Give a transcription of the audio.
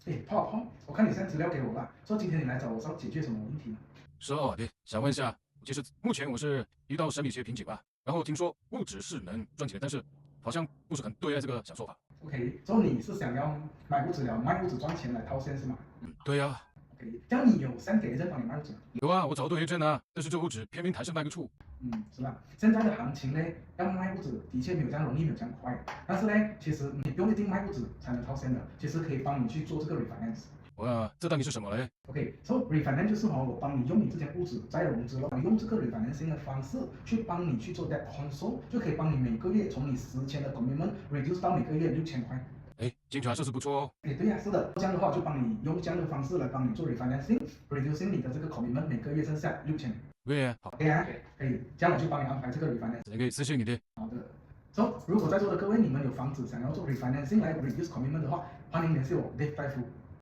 哎，泡，我看你 send 资料给我了，说今天你来找我是要解决什么问题呢？是哦，对，想问一下，其实目前我是遇到生理学瓶颈吧，然后听说物质是能赚钱的，但是好像不是很对啊，这个想说法。OK，所以你是想要买物质了，卖物质赚钱来套现是吗对呀、？OK，这样你有 send 给人帮你卖物质吗？有啊，我找对证啊，但是这物质偏偏还是卖不出。是吧？现在的行情呢，要卖物质的确没有这样容易，没有这样快。但是呢，其实你不用一定卖物质才能套现的，其实可以帮你去做这个 refinance。哇，这到底是什么嘞？ OK，so refinance 就是我帮你用你之前物质再融资了，你用这个 refinancing 的方式去帮你去做 debt console，就可以帮你每个月从你10千的 commitment reduce 到每个月6000块。哎，听起来是不错哦。哎，对呀，是的，这样的话就帮你用这样的方式来帮你做 refinancing，reducing 你的这个 commitment，每个月剩下6000。对呀，好，对呀，可以，这样我就帮你安排这个 refinance。只可以私信你的。好的。So，如果在座的各位你们有房子想要做 refinancing 来 reduce commitment 的话，欢迎联系我 Dave 大夫。